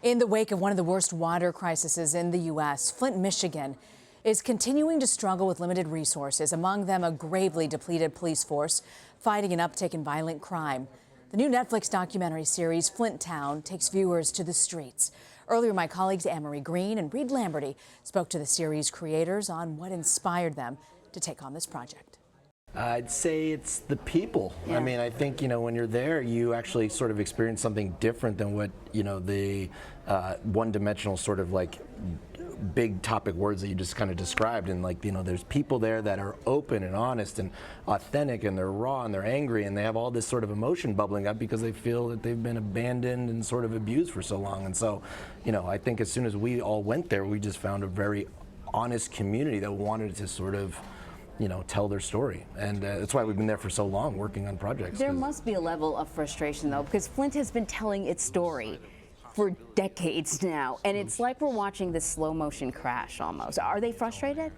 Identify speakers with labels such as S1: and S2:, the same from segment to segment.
S1: In the wake of one of the worst water crises in the U.S., Flint, Michigan is continuing to struggle with limited resources, among them a gravely depleted police force fighting an uptick in violent crime. The new Netflix documentary series, Flint Town, takes viewers to the streets. Earlier, my colleagues Anne-Marie Green and Reed Lamberty spoke to the series creators on what inspired them to take on this project.
S2: I'd say it's the people. Yeah. I mean, I think, when you're there, you actually sort of experience something different than what, the one-dimensional sort of like big topic words that you just kind of described. And there's people there that are open and honest and authentic, and they're raw and they're angry, and they have all this sort of emotion bubbling up because they feel that they've been abandoned and sort of abused for so long. And so, I think as soon as we all went there, we just found a very honest community that wanted to sort of tell their story. And that's why we've been there for so long working on projects.
S3: There must be a level of frustration, though, because Flint has been telling its story for decades now, and it's like we're watching this slow motion crash almost. Are they frustrated?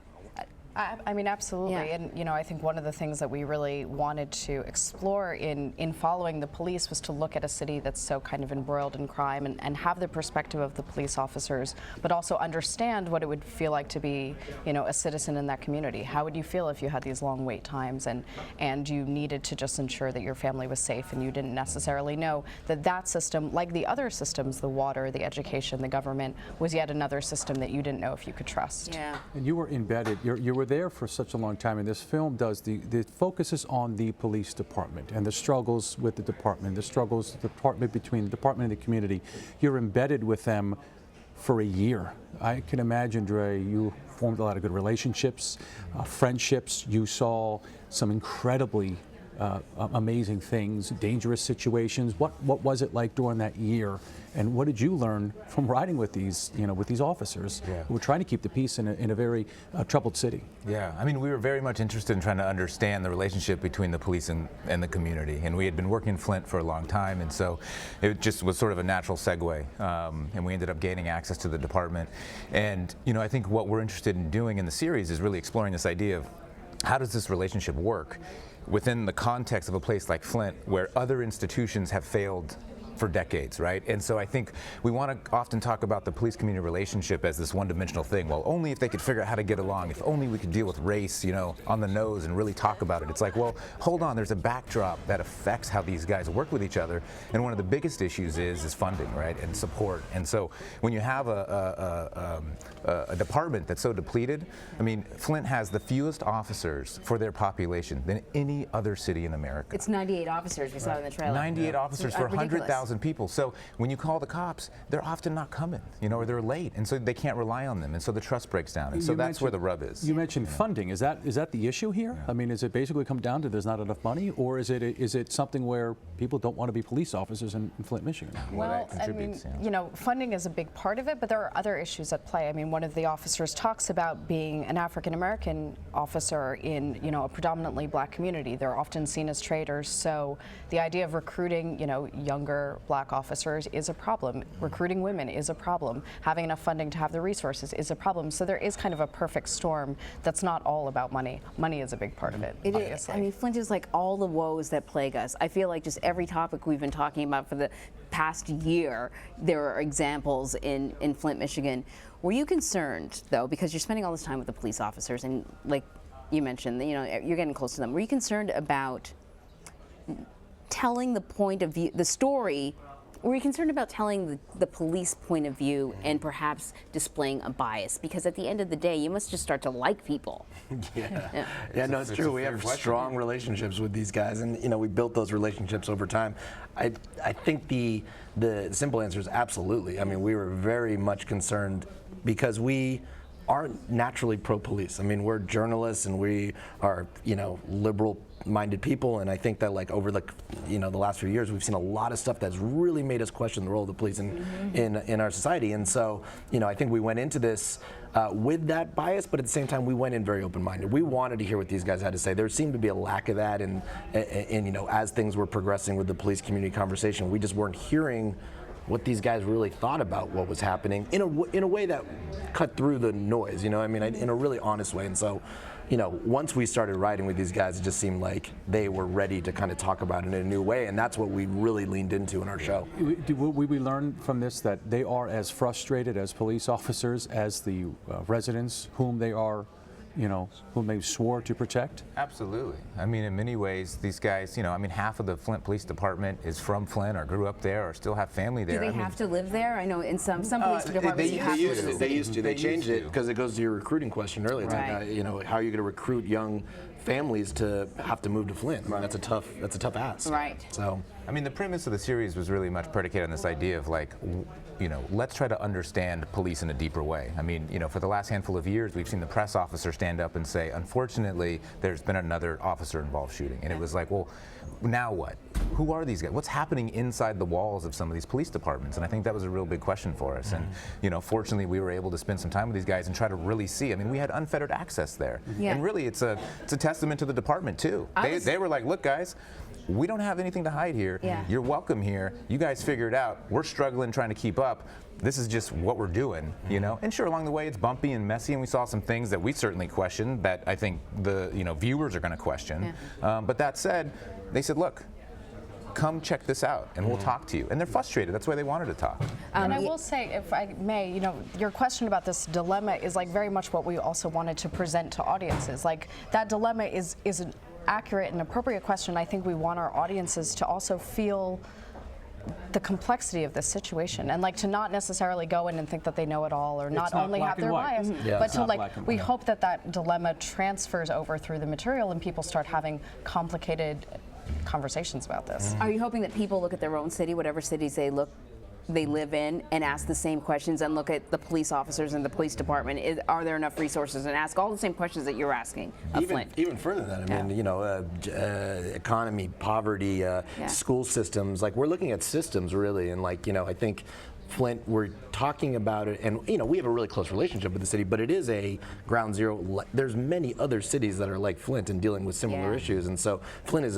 S4: I mean, absolutely. Yeah. And, I think one of the things that we really wanted to explore in following the police was to look at a city that's so kind of embroiled in crime and have the perspective of the police officers, but also understand what it would feel like to be, a citizen in that community. How would you feel if you had these long wait times and you needed to just ensure that your family was safe, and you didn't necessarily know that system, like the other systems, the water, the education, the government, was yet another system that you didn't know if you could trust.
S3: Yeah.
S5: And you were embedded, you were there for such a long time, and this film does the focuses on the police department and the struggles with the department, between the department and the community. You're embedded with them for a year. I can imagine, Dre, you formed a lot of good relationships, friendships. You saw some incredibly amazing things, dangerous situations. What was it like during that year, and what did you learn from riding with these officers who were trying to keep the peace in a very troubled city?
S6: Yeah, I mean, we were very much interested in trying to understand the relationship between the police and the community, and we had been working in Flint for a long time, and so it just was sort of a natural segue, and we ended up gaining access to the department. And I think what we're interested in doing in the series is really exploring this idea of how does this relationship work within the context of a place like Flint, where other institutions have failed for decades, right? And so I think we want to often talk about the police-community relationship as this one-dimensional thing. Well, only if they could figure out how to get along, if only we could deal with race, on the nose and really talk about it. It's like, well, hold on, there's a backdrop that affects how these guys work with each other, and one of the biggest issues is funding, right, and support. And so when you have a department that's so depleted, I mean, Flint has the fewest officers for their population than any other city in America.
S3: It's 98 officers, we saw in the trailer.
S6: 98 officers for 100,000 people. So when you call the cops, they're often not coming, or they're late, and so they can't rely on them, and so the trust breaks down, and so that's where the rub is.
S5: You mentioned funding. Is that the issue here? Yeah. I mean, is it basically come down to there's not enough money, or is it something where people don't want to be police officers in Flint, Michigan?
S4: Well, I mean, funding is a big part of it, but there are other issues at play. I mean, one of the officers talks about being an African-American officer in, a predominantly black community. They're often seen as traitors, so the idea of recruiting, younger black officers is a problem. Recruiting women is a problem. Having enough funding to have the resources is a problem. So there is kind of a perfect storm that's not all about money. Money is a big part of it, obviously.
S3: I mean, Flint is like all the woes that plague us. I feel like just every topic we've been talking about for the past year, there are examples in Flint, Michigan. Were you concerned, though, because you're spending all this time with the police officers, and like you mentioned, you're getting close to them. Were you concerned about telling the point of view, the story? Were you concerned about telling the police point of view and perhaps displaying a bias? Because at the end of the day, you must just start to like people.
S2: Yeah, no, it's true. We have strong relationships with these guys, and we built those relationships over time. I think the simple answer is absolutely. I mean, we were very much concerned because we aren't naturally pro-police. I mean, we're journalists and we are, liberal-minded people, and I think that over the last few years we've seen a lot of stuff that's really made us question the role of the police in our society. And so, I think we went into this with that bias, but at the same time we went in very open-minded. We wanted to hear what these guys had to say. There seemed to be a lack of that, and as things were progressing with the police community conversation, we just weren't hearing what these guys really thought about what was happening in a way that cut through the noise, in a really honest way. And so you know, once we started riding with these guys, it just seemed like they were ready to kind of talk about it in a new way, and that's what we really leaned into in our show.
S5: We learn from this that they are as frustrated as police officers as the residents whom they are, you know, whom they swore to protect?
S6: Absolutely. I mean, in many ways, these guys, you know, I mean, half of the Flint Police Department is from Flint or grew up there or still have family there.
S3: Do they have to live there? I know in some police departments you have to live in the city.
S2: They used to. They changed it because it goes to your recruiting question earlier. It's like, you know, how are you going to recruit young families to have to move to Flint? I mean, that's a tough ask.
S3: Right.
S2: So,
S6: I mean, the premise of the series was really much predicated on this idea of like, you know, let's try to understand police in a deeper way. I mean, you know, for the last handful of years, we've seen the press officer stand up and say, unfortunately, there's been another officer-involved shooting. And it was like, well, now what? Who are these guys? What's happening inside the walls of some of these police departments? And I think that was a real big question for us. And, you know, fortunately, we were able to spend some time with these guys and try to really see. I mean, we had unfettered access there. And really, it's a testament to the department, too. They were like, look, guys, we don't have anything to hide here. You're welcome here. You guys figure it out. We're struggling trying to keep up. This is just what we're doing, you know? And sure, along the way, it's bumpy and messy, and we saw some things that we certainly questioned that I think the, you know, viewers are going to question. But that said, they said, look, come check this out and we'll talk to you. And they're frustrated. That's why they wanted to talk.
S4: And I will say, if I may, you know, your question about this dilemma is like very much what we also wanted to present to audiences. Like that dilemma is an accurate and appropriate question. I think we want our audiences to also feel the complexity of this situation and like to not necessarily go in and think that they know it all or not only have their bias, but to like, we hope that that dilemma transfers over through the material and people start having complicated conversations about this.
S3: Are you hoping that people look at their own city, whatever cities they live in, and ask the same questions and look at the police officers and the police department? Are there enough resources, and ask all the same questions that you're asking of Flint?
S2: Even further than that, I mean, you know, economy, poverty, school systems. Like, we're looking at systems really, and like, you know, I think Flint, we're talking about it, and you know, we have a really close relationship with the city, but it is a ground zero. There's many other cities that are like Flint and dealing with similar issues, and so Flint is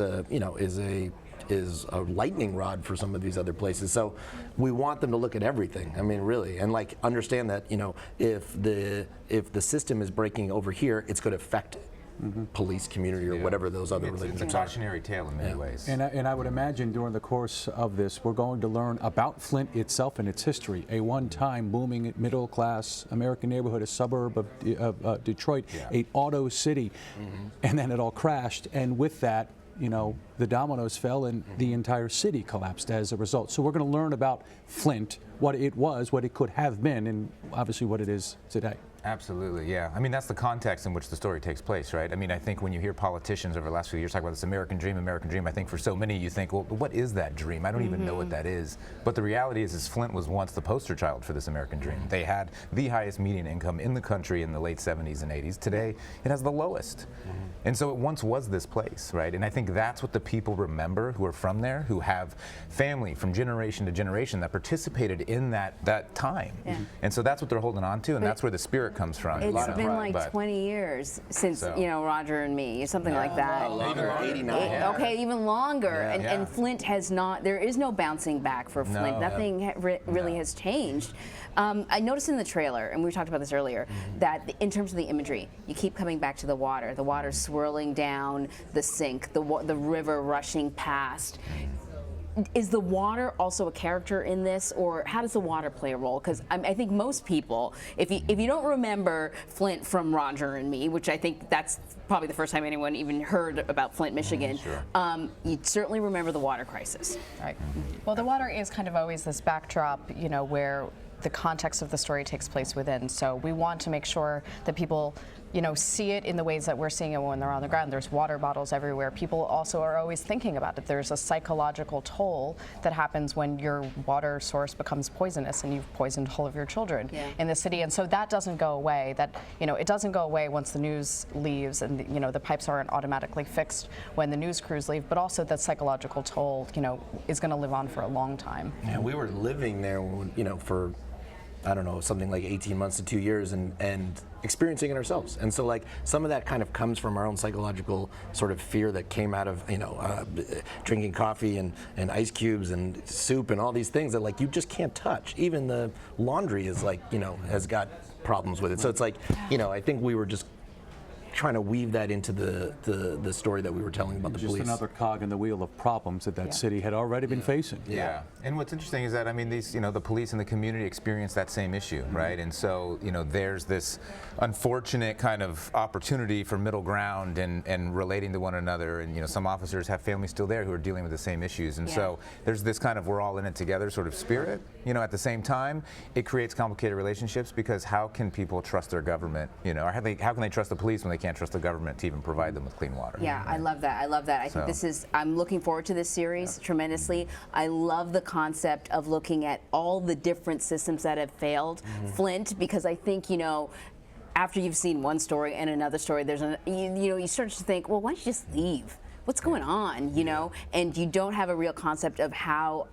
S2: a lightning rod for some of these other places. So we want them to look at everything. I mean, really, and like understand that, you know, if the system is breaking over here, it's going to affect police community or whatever those other religions are.
S6: It's a cautionary tale in many ways.
S5: And I would imagine during the course of this, we're going to learn about Flint itself and its history. A one-time booming middle-class American neighborhood, a suburb of Detroit, an auto city, and then it all crashed. And with that, you know, the dominoes fell and the entire city collapsed as a result. So we're going to learn about Flint, what it was, what it could have been, and obviously what it is today.
S6: Absolutely, yeah. I mean, that's the context in which the story takes place, right? I mean, I think when you hear politicians over the last few years talk about this American dream, I think for so many you think, well, what is that dream? I don't even know what that is. But the reality is Flint was once the poster child for this American dream. They had the highest median income in the country in the late 70s and 80s. Today, it has the lowest. And so it once was this place, right? And I think that's what the people remember who are from there, who have family from generation to generation that participated in that time. And so that's what they're holding on to, and that's where the spirit comes from.
S3: It's been like 20 years since, you know, Roger and Me, something like that.
S2: Longer, 89.
S3: Okay, even longer. And Flint has not, there is no bouncing back for Flint. Nothing really has changed. I noticed in the trailer, and we talked about this earlier, that in terms of the imagery, you keep coming back to the water swirling down the sink, the river rushing past. Is the water also a character in this, or how does the water play a role? Because I think most people, if you don't remember Flint from Roger and Me, which I think that's probably the first time anyone even heard about Flint, Michigan, you'd certainly remember the water crisis.
S4: Right. Well, the water is kind of always this backdrop, you know, where the context of the story takes place within. So we want to make sure that people, you know, see it in the ways that we're seeing it when they're on the ground. There's water bottles everywhere. People also are always thinking about it. There's a psychological toll that happens when your water source becomes poisonous and you've poisoned all of your children in the city. And so that doesn't go away. That, you know, it doesn't go away once the news leaves, and you know, the pipes aren't automatically fixed when the news crews leave, but also that psychological toll, you know, is going to live on for a long time.
S2: And we were living there, you know, for, I don't know, something like 18 months to 2 years, and experiencing it ourselves. And so like some of that kind of comes from our own psychological sort of fear that came out of, you know, drinking coffee and ice cubes and soup and all these things that like you just can't touch. Even the laundry is like, you know, has got problems with it. So it's like, you know, I think we were just trying to weave that into the story that we were telling about the
S5: Just
S2: police.
S5: another cog in the wheel of problems that city had already been facing.
S6: Yeah, and what's interesting is that, I mean, these, the police and the community experience that same issue, right? And so, there's this unfortunate kind of opportunity for middle ground and relating to one another, and some officers have families still there who are dealing with the same issues, and so there's this kind of we're all in it together sort of spirit. At the same time, it creates complicated relationships, because how can people trust their government, or how can they trust the police when they can't trust the government to even provide them with clean water?
S3: Yeah, I love that. I love that. I think I'm looking forward to this series tremendously. I love the concept of looking at all the different systems that have failed Flint, because I think, after you've seen one story and another story, there's you start to think, well, why don't you just leave? What's going on, And you don't have a real concept of how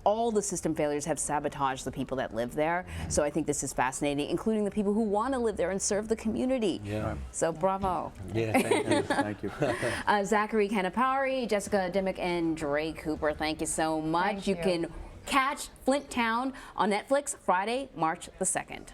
S3: all the system failures have sabotaged the people that live there. So I think this is fascinating, including the people who want to live there and serve the community.
S2: Yeah.
S3: So bravo.
S2: Yeah, thank you.
S5: Thank you.
S3: Zachary Kanapari, Jessica Dimmick, and Dre Cooper, thank you so much.
S4: Thank you.
S3: You can catch Flint Town on Netflix Friday, March the 2nd.